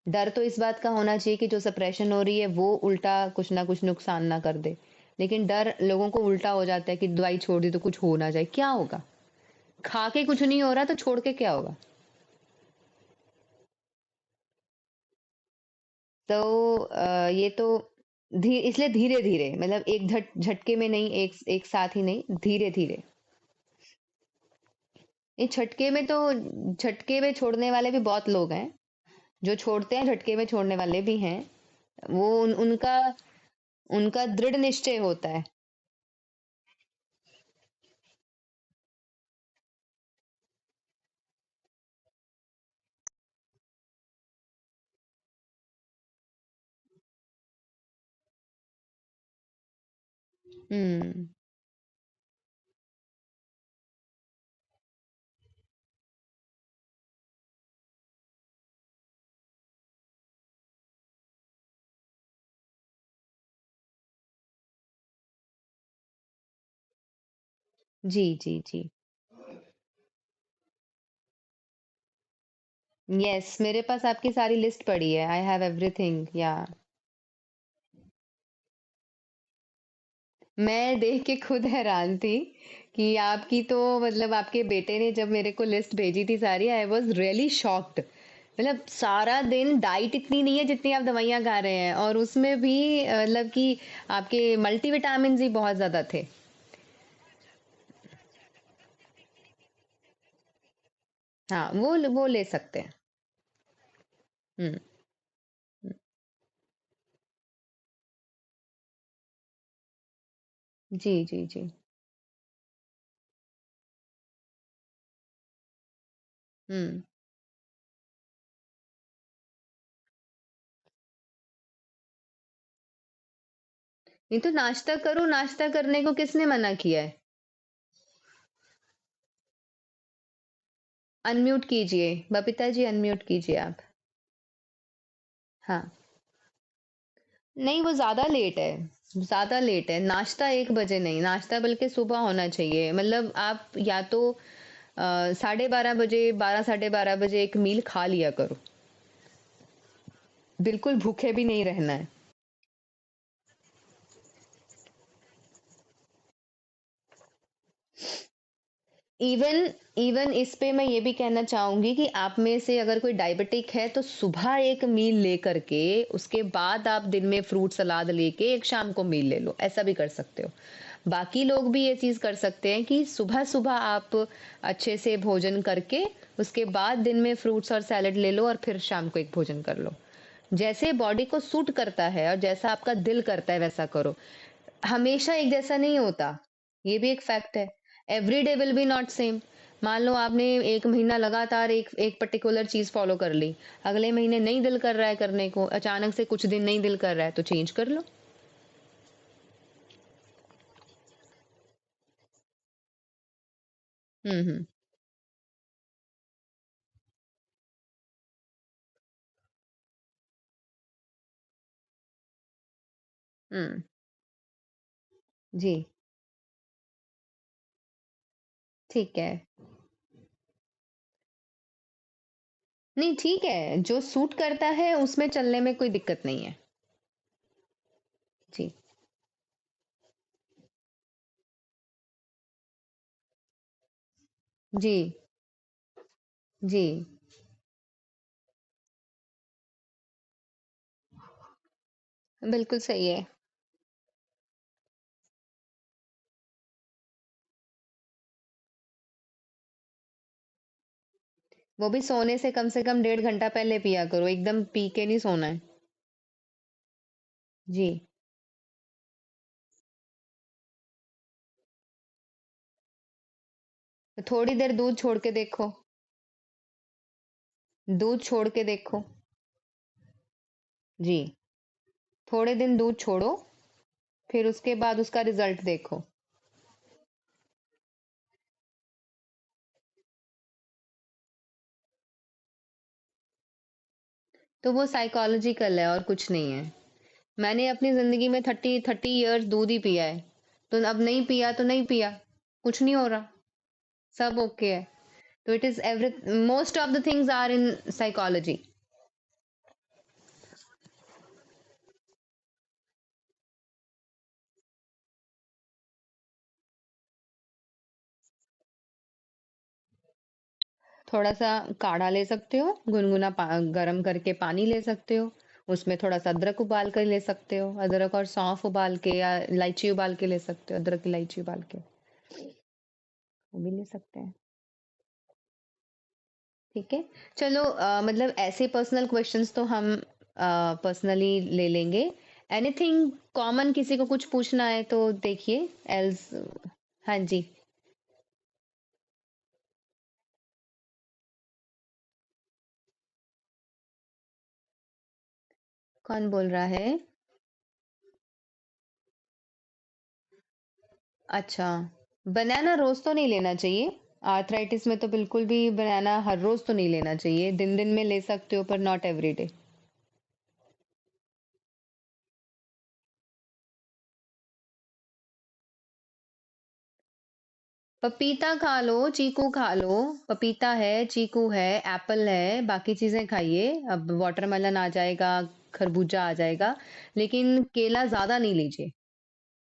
डर तो इस बात का होना चाहिए कि जो सप्रेशन हो रही है वो उल्टा कुछ ना कुछ नुकसान ना कर दे। लेकिन डर लोगों को उल्टा हो जाता है कि दवाई छोड़ दी तो कुछ हो ना जाए। क्या होगा? खा के कुछ नहीं हो रहा तो छोड़ के क्या होगा? तो ये तो इसलिए धीरे धीरे, मतलब एक झटके में नहीं, एक एक साथ ही नहीं, धीरे धीरे। ये झटके में तो, झटके में छोड़ने वाले भी बहुत लोग हैं। जो छोड़ते हैं झटके में छोड़ने वाले भी हैं। वो उनका उनका दृढ़ निश्चय होता है। हम्म। जी जी जी। यस, मेरे पास आपकी सारी लिस्ट पड़ी है, आई हैव एवरीथिंग या। मैं देख के खुद हैरान थी कि आपकी तो मतलब आपके बेटे ने जब मेरे को लिस्ट भेजी थी सारी, आई वाज रियली शॉक्ड। मतलब सारा दिन डाइट इतनी नहीं है जितनी आप दवाइयां खा रहे हैं, और उसमें भी मतलब कि आपके मल्टीविटामिन ही बहुत ज्यादा थे। हाँ, वो ले सकते हैं। हम्म। जी जी जी। हम्म। नहीं तो नाश्ता करो, नाश्ता करने को किसने मना किया है? अनम्यूट कीजिए, बबीता जी अनम्यूट कीजिए आप। हाँ। नहीं, वो ज्यादा लेट है। ज्यादा लेट है, नाश्ता 1 बजे नहीं, नाश्ता बल्कि सुबह होना चाहिए। मतलब आप या तो 12:30 बजे, 12 साढ़े 12 बजे एक मील खा लिया करो। बिल्कुल भूखे भी नहीं रहना है। इवन इवन इस पे मैं ये भी कहना चाहूंगी कि आप में से अगर कोई डायबिटिक है तो सुबह एक मील ले करके उसके बाद आप दिन में फ्रूट सलाद लेके एक शाम को मील ले लो, ऐसा भी कर सकते हो। बाकी लोग भी ये चीज कर सकते हैं कि सुबह सुबह आप अच्छे से भोजन करके उसके बाद दिन में फ्रूट्स और सैलेड ले लो और फिर शाम को एक भोजन कर लो। जैसे बॉडी को सूट करता है और जैसा आपका दिल करता है वैसा करो। हमेशा एक जैसा नहीं होता, ये भी एक फैक्ट है। Every day will be not same. मान लो आपने 1 महीना लगातार एक एक पर्टिकुलर चीज फॉलो कर ली, अगले महीने नहीं दिल कर रहा है करने को, अचानक से कुछ दिन नहीं दिल कर रहा है तो चेंज कर लो। हम्म। हम्म। जी। ठीक है। नहीं, ठीक है, जो सूट करता है उसमें चलने में कोई दिक्कत नहीं है। जी। जी। जी। बिल्कुल सही है। वो भी सोने से कम 1.5 घंटा पहले पिया करो, एकदम पी के नहीं सोना है। जी। तो थोड़ी देर दूध छोड़ के देखो। दूध छोड़ के देखो। जी। थोड़े दिन दूध छोड़ो, फिर उसके बाद उसका रिजल्ट देखो। तो वो साइकोलॉजिकल है और कुछ नहीं है। मैंने अपनी जिंदगी में 30 30 इयर्स दूध ही पिया है। तो अब नहीं पिया तो नहीं पिया, कुछ नहीं हो रहा, सब ओके है। तो it is every, most of the things are in psychology. थोड़ा सा काढ़ा ले सकते हो, गरम करके पानी ले सकते हो। उसमें थोड़ा सा अदरक उबाल कर ले सकते हो, अदरक और सौंफ उबाल के या इलायची उबाल के ले सकते हो, अदरक इलायची उबाल के वो भी ले सकते हैं। ठीक है। चलो, मतलब ऐसे पर्सनल क्वेश्चंस तो हम पर्सनली ले लेंगे। एनीथिंग कॉमन किसी को कुछ पूछना है तो देखिए, एल्स। हाँ जी। कौन बोल रहा है? अच्छा। बनाना रोज तो नहीं लेना चाहिए। आर्थराइटिस में तो बिल्कुल भी बनाना हर रोज तो नहीं लेना चाहिए, दिन दिन में ले सकते हो पर नॉट एवरी डे। पपीता खा लो, चीकू खा लो। पपीता है, चीकू है, एप्पल है, बाकी चीजें खाइए। अब वाटरमेलन आ जाएगा, खरबूजा आ जाएगा, लेकिन केला ज्यादा नहीं लीजिए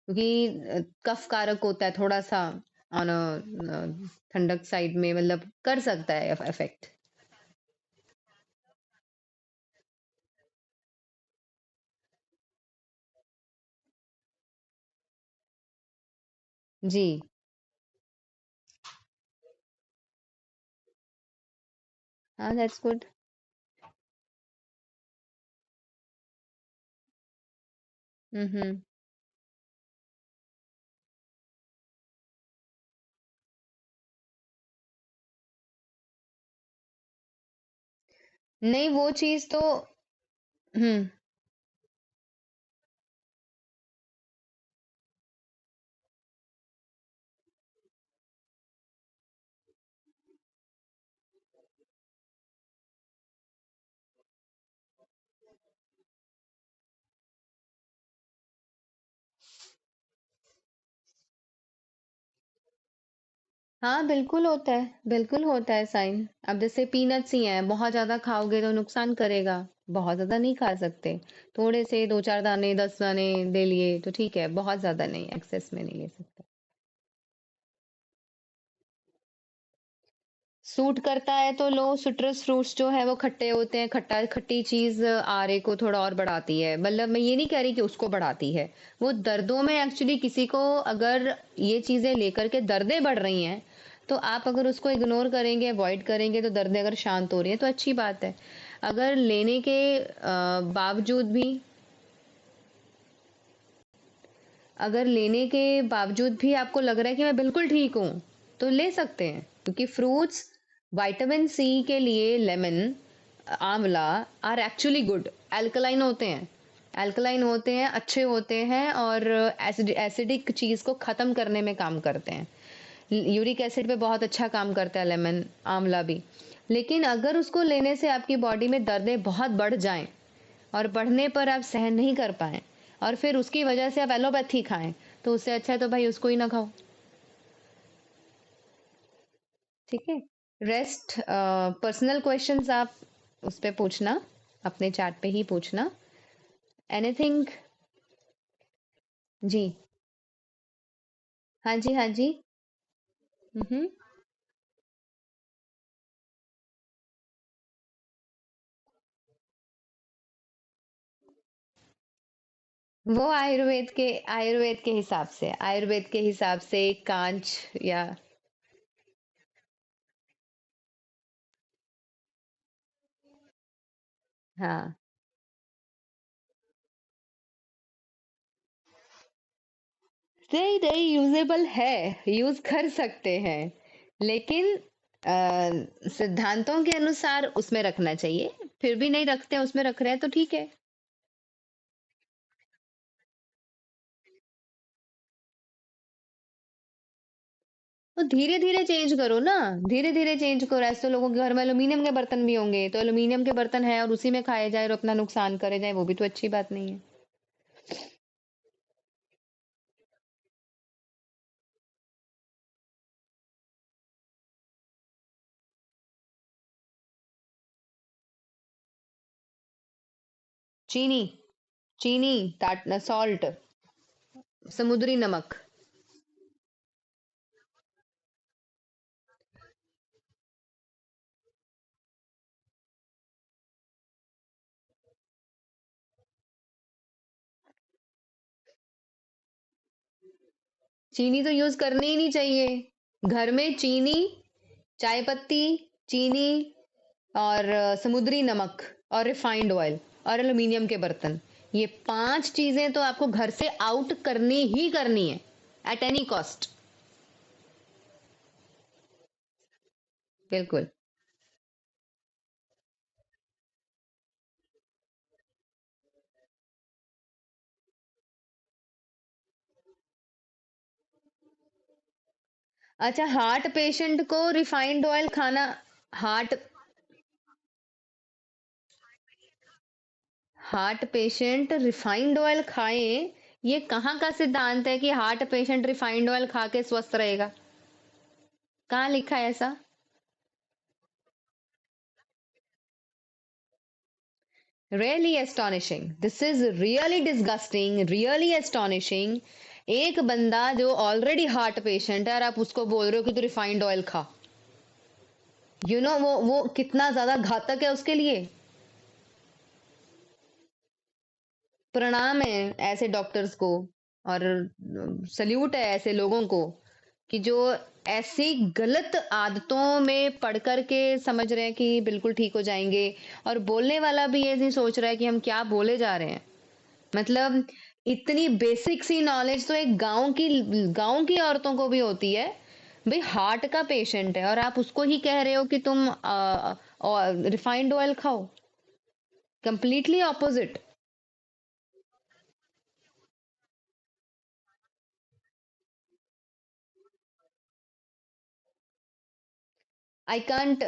क्योंकि कफ कारक होता है थोड़ा सा। ऑन अ ठंडक साइड में मतलब कर सकता है इफेक्ट। जी। हाँ, दैट्स गुड। हम्म। नहीं, वो चीज तो। हम्म। हाँ, बिल्कुल होता है साइन। अब जैसे पीनट्स ही हैं, बहुत ज्यादा खाओगे तो नुकसान करेगा। बहुत ज्यादा नहीं खा सकते। थोड़े से दो चार दाने, 10 दाने ले लिए तो ठीक है, बहुत ज्यादा नहीं, एक्सेस में नहीं ले सकते। सूट करता है तो लो। सिट्रस फ्रूट्स जो है वो खट्टे होते हैं, खट्टा खट्टी चीज आरे को थोड़ा और बढ़ाती है। मतलब मैं ये नहीं कह रही कि उसको बढ़ाती है। वो दर्दों में एक्चुअली किसी को अगर ये चीजें लेकर के दर्दें बढ़ रही हैं, तो आप अगर उसको इग्नोर करेंगे, अवॉइड करेंगे, तो दर्दें अगर शांत हो रही है तो अच्छी बात है। अगर लेने के बावजूद भी अगर लेने के बावजूद भी आपको लग रहा है कि मैं बिल्कुल ठीक हूँ, तो ले सकते हैं, क्योंकि फ्रूट्स विटामिन सी के लिए लेमन, आंवला आर एक्चुअली गुड। एल्कलाइन होते हैं। एल्कलाइन होते हैं, अच्छे होते हैं, और एसिडिक चीज को खत्म करने में काम करते हैं। यूरिक एसिड पे बहुत अच्छा काम करता है लेमन, आंवला भी। लेकिन अगर उसको लेने से आपकी बॉडी में दर्दें बहुत बढ़ जाएं, और बढ़ने पर आप सहन नहीं कर पाए, और फिर उसकी वजह से आप एलोपैथी खाएं, तो उससे अच्छा है तो भाई उसको ही ना खाओ। ठीक है। रेस्ट पर्सनल क्वेश्चंस आप उस पे पूछना, अपने चैट पे ही पूछना। एनीथिंग। जी। हाँ जी, हाँ जी। हम्म। वो आयुर्वेद के हिसाब से कांच, या हाँ, नहीं नहीं, यूजेबल है, यूज कर सकते हैं, लेकिन सिद्धांतों के अनुसार उसमें रखना चाहिए। फिर भी नहीं रखते हैं, उसमें रख रहे हैं तो ठीक है। तो धीरे धीरे चेंज करो ना। धीरे धीरे चेंज करो। ऐसे तो लोगों के घर में एल्यूमिनियम के बर्तन भी होंगे, तो एल्यूमिनियम के बर्तन है और उसी में खाए जाए और अपना नुकसान करे जाए, वो भी तो अच्छी बात नहीं है। चीनी। चीनी, सॉल्ट, समुद्री नमक। चीनी तो यूज करनी ही नहीं चाहिए। घर में चीनी, चाय पत्ती, चीनी, और समुद्री नमक, और रिफाइंड ऑयल, और एल्युमिनियम के बर्तन, ये 5 चीजें तो आपको घर से आउट करनी ही करनी है, एट एनी कॉस्ट। बिल्कुल। अच्छा, हार्ट पेशेंट को रिफाइंड ऑयल खाना। Heart heart patient refined oil खाए, ये कहाँ का सिद्धांत है कि हार्ट पेशेंट रिफाइंड ऑयल खा के स्वस्थ रहेगा? कहाँ लिखा है ऐसा? Really astonishing. This is really disgusting, really astonishing. एक बंदा जो ऑलरेडी हार्ट पेशेंट है और आप उसको बोल रहे हो कि तू रिफाइंड ऑयल खा, वो कितना ज्यादा घातक है उसके लिए। प्रणाम है ऐसे डॉक्टर्स को, और सल्यूट है ऐसे लोगों को कि जो ऐसी गलत आदतों में पढ़ कर के समझ रहे हैं कि बिल्कुल ठीक हो जाएंगे, और बोलने वाला भी ये नहीं सोच रहा है कि हम क्या बोले जा रहे हैं। मतलब इतनी बेसिक सी नॉलेज तो एक गांव की औरतों को भी होती है। भाई हार्ट का पेशेंट है और आप उसको ही कह रहे हो कि तुम रिफाइंड ऑयल खाओ। Completely opposite. I can't.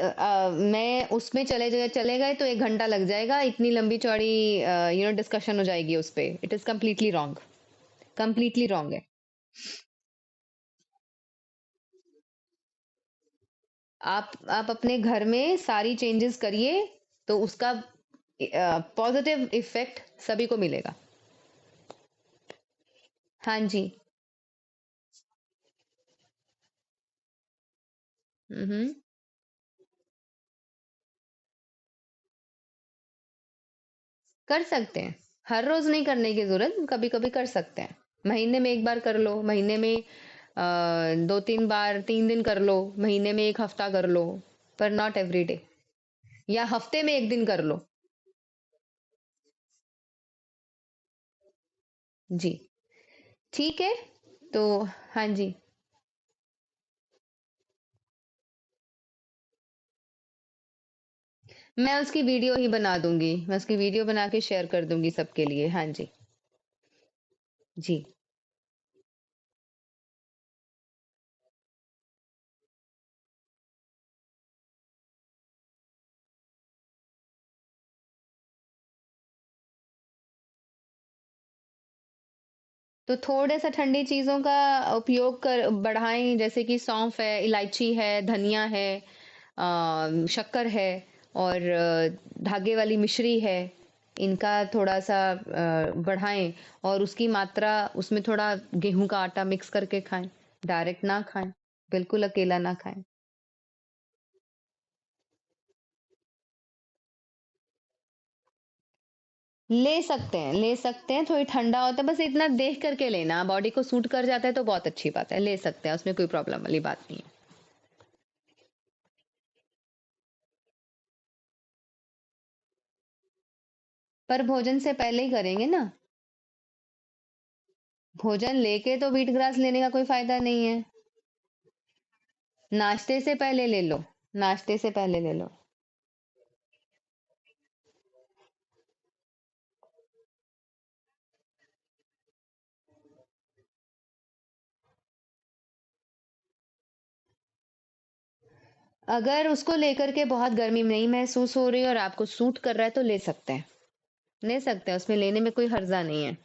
मैं उसमें चले गए तो 1 घंटा लग जाएगा, इतनी लंबी चौड़ी डिस्कशन हो जाएगी उस पे। It is completely wrong. Completely wrong है। आप अपने घर में सारी चेंजेस करिए, तो उसका पॉजिटिव इफेक्ट सभी को मिलेगा। हाँ जी। हम्म। कर सकते हैं। हर रोज नहीं करने की जरूरत, कभी कभी कर सकते हैं। महीने में 1 बार कर लो, महीने में 2-3 बार, 3 दिन कर लो, महीने में 1 हफ्ता कर लो, पर नॉट एवरी डे। या हफ्ते में 1 दिन कर लो। जी। ठीक है। तो हाँ जी। मैं उसकी वीडियो ही बना दूंगी, मैं उसकी वीडियो बना के शेयर कर दूंगी सबके लिए। हाँ जी। जी। तो थोड़े सा ठंडी चीजों का उपयोग कर बढ़ाएं, जैसे कि सौंफ है, इलायची है, धनिया है, शक्कर है, और धागे वाली मिश्री है। इनका थोड़ा सा बढ़ाएं, और उसकी मात्रा, उसमें थोड़ा गेहूं का आटा मिक्स करके खाएं। डायरेक्ट ना खाएं, बिल्कुल अकेला ना खाएं। ले सकते हैं, थोड़ी ठंडा होता है, बस इतना देख करके लेना, बॉडी को सूट कर जाता है तो बहुत अच्छी बात है, ले सकते हैं, उसमें कोई प्रॉब्लम वाली बात नहीं है। पर भोजन से पहले ही करेंगे ना। भोजन लेके तो व्हीट ग्रास लेने का कोई फायदा नहीं है। नाश्ते से पहले ले लो। नाश्ते से पहले ले लो। अगर उसको लेकर के बहुत गर्मी नहीं महसूस हो रही है और आपको सूट कर रहा है तो ले सकते हैं। ले सकते हैं, उसमें लेने में कोई हर्जा नहीं है।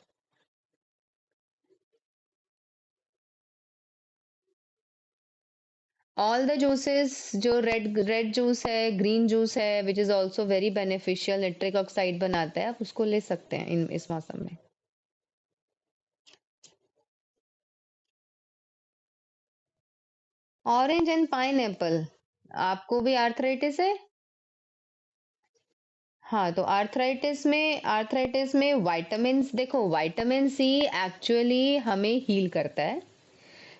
ऑल द जूसेस, जो रेड रेड जूस है, ग्रीन जूस है, which is also very beneficial, nitric oxide बनाता है, आप उसको ले सकते हैं इस मौसम में। Orange and pine Apple. आपको भी आर्थराइटिस है? हाँ, तो आर्थराइटिस में विटामिन, देखो विटामिन सी एक्चुअली हमें हील करता है।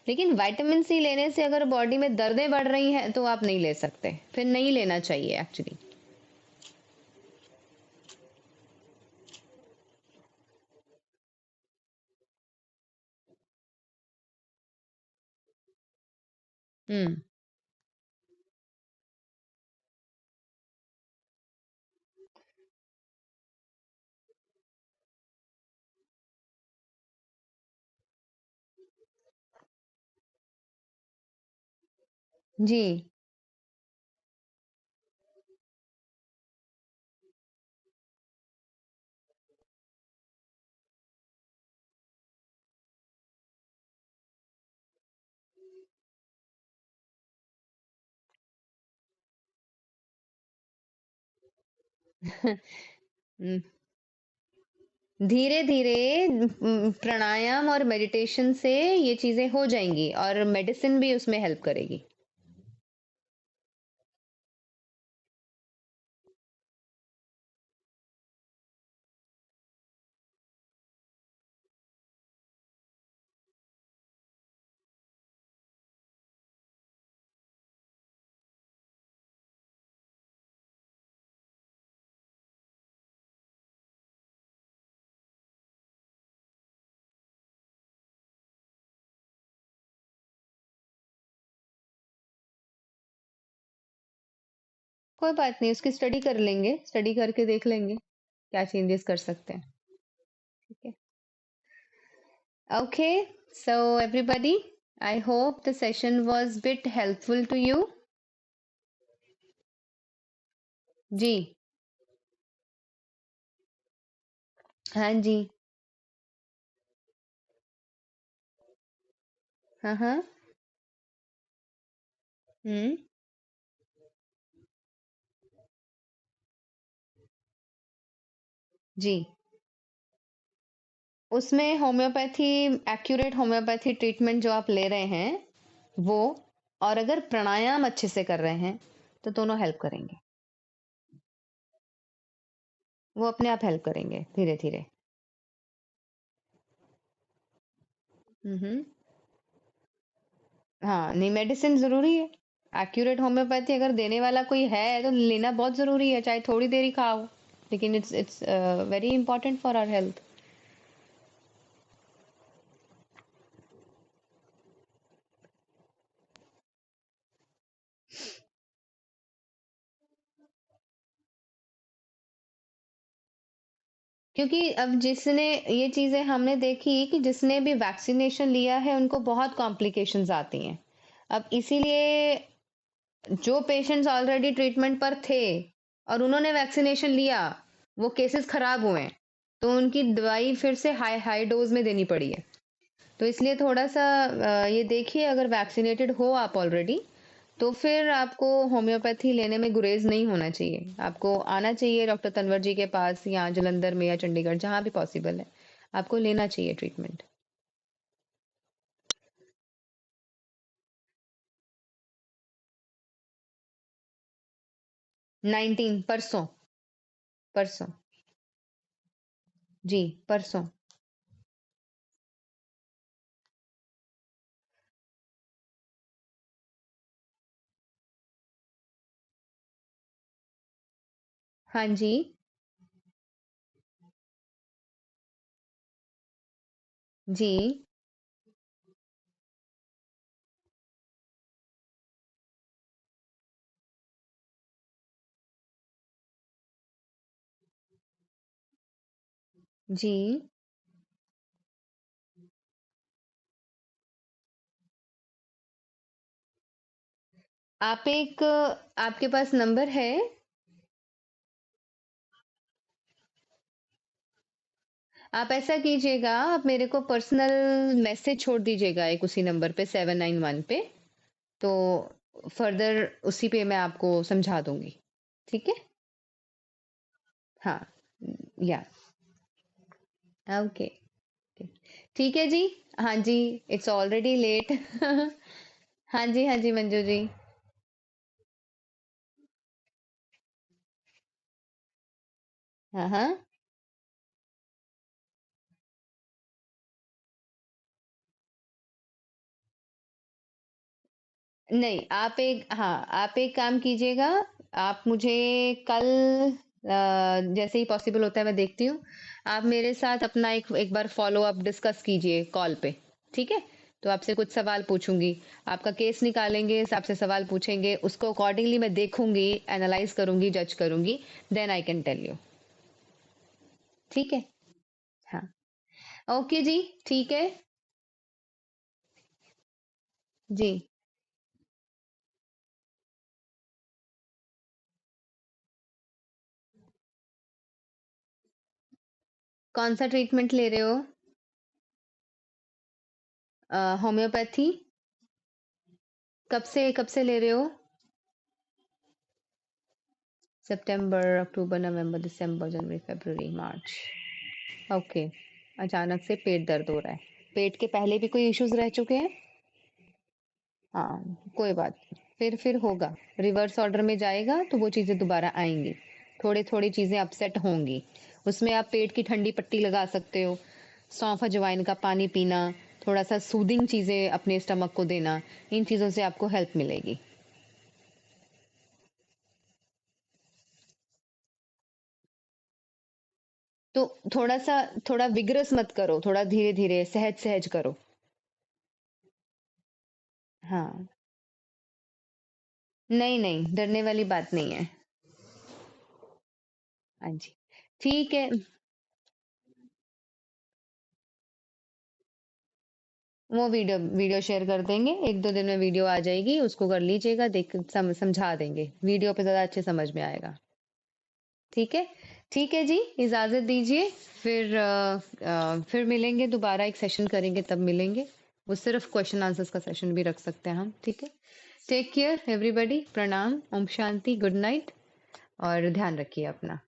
लेकिन विटामिन सी लेने से अगर बॉडी में दर्दें बढ़ रही हैं तो आप नहीं ले सकते, फिर नहीं लेना चाहिए एक्चुअली। हम्म। जी। हम्म। धीरे धीरे प्राणायाम और मेडिटेशन से ये चीजें हो जाएंगी और मेडिसिन भी उसमें हेल्प करेगी। कोई बात नहीं, उसकी स्टडी कर लेंगे, स्टडी करके देख लेंगे क्या चेंजेस कर सकते हैं। ठीक है। Okay, so everybody, I hope the session was bit helpful to you. जी। हाँ जी। हाँ हाँ। हम्म। जी। उसमें होम्योपैथी, एक्यूरेट होम्योपैथी ट्रीटमेंट जो आप ले रहे हैं वो, और अगर प्राणायाम अच्छे से कर रहे हैं तो दोनों हेल्प करेंगे। वो अपने आप हेल्प करेंगे धीरे धीरे। हम्म। हाँ, नहीं, मेडिसिन जरूरी है। एक्यूरेट होम्योपैथी अगर देने वाला कोई है तो लेना बहुत जरूरी है, चाहे थोड़ी देर ही खाओ, लेकिन it's very important for our health. क्योंकि अब जिसने ये चीजें हमने देखी कि जिसने भी वैक्सीनेशन लिया है उनको बहुत कॉम्प्लिकेशंस आती हैं। अब इसीलिए जो पेशेंट्स ऑलरेडी ट्रीटमेंट पर थे और उन्होंने वैक्सीनेशन लिया, वो केसेस खराब हुए हैं, तो उनकी दवाई फिर से हाई हाई डोज में देनी पड़ी है। तो इसलिए थोड़ा सा ये देखिए, अगर वैक्सीनेटेड हो आप ऑलरेडी, तो फिर आपको होम्योपैथी लेने में गुरेज नहीं होना चाहिए। आपको आना चाहिए डॉक्टर तनवर जी के पास, या जलंधर में या चंडीगढ़, जहां भी पॉसिबल है आपको लेना चाहिए ट्रीटमेंट। 19 परसों। परसों। जी। परसों। हाँ जी। जी। जी। आप एक, आपके पास नंबर है? आप ऐसा कीजिएगा, आप मेरे को पर्सनल मैसेज छोड़ दीजिएगा एक, उसी नंबर पे 791 पे। तो फर्दर उसी पे मैं आपको समझा दूंगी। ठीक है। हाँ। या। ओके। ठीक है जी। हाँ जी। It's already late. हाँ जी, हाँ जी मंजू जी। हाँ हाँ। नहीं, आप एक, हाँ, आप एक काम कीजिएगा। आप मुझे कल, जैसे ही पॉसिबल होता है मैं देखती हूँ, आप मेरे साथ अपना एक एक बार फॉलो अप डिस्कस कीजिए कॉल पे। ठीक है। तो आपसे कुछ सवाल पूछूंगी, आपका केस निकालेंगे, आपसे सवाल पूछेंगे, उसको अकॉर्डिंगली मैं देखूंगी, एनालाइज करूंगी, जज करूंगी, then I can tell you. ठीक है। हाँ। ओके जी। ठीक है। जी। कौन सा ट्रीटमेंट ले रहे हो? होम्योपैथी? कब से ले रहे हो? सितंबर, अक्टूबर, नवंबर, दिसंबर, जनवरी, फरवरी, मार्च। ओके। अचानक से पेट दर्द हो रहा है। पेट के पहले भी कोई इश्यूज रह चुके हैं? हाँ, कोई बात नहीं। फिर होगा। रिवर्स ऑर्डर में जाएगा तो वो चीज़ें दोबारा आएँगी। थोड़ी-थोड़ी चीज़ें अपसेट होंगी। उसमें आप पेट की ठंडी पट्टी लगा सकते हो। सौंफ अजवाइन का पानी पीना, थोड़ा-सा सूदिंग चीज़ें अपने स्टमक को देना, इन चीज़ों से आपको हेल्प मिलेगी। तो थोड़ा-सा थोड़ा विगरस मत करो, थोड़ा धीरे-धीरे, सहज-सहज करो। हाँ। नहीं, नहीं, डरने वाली बात नहीं है। हाँ जी। ठीक है। वो वीडियो शेयर कर देंगे। 1-2 दिन में वीडियो आ जाएगी, उसको कर लीजिएगा, देख समझा देंगे। वीडियो पे ज़्यादा अच्छे समझ में आएगा। ठीक है? ठीक है जी, इजाज़त दीजिए। फिर मिलेंगे दोबारा, एक सेशन करेंगे तब मिलेंगे। वो सिर्फ क्वेश्चन आंसर्स का सेशन भी रख सकते हैं हम, ठीक है? टेक केयर एवरीबॉडी, प्रणाम, ओम शांति, गुड नाइट और ध्यान रखिए अपना।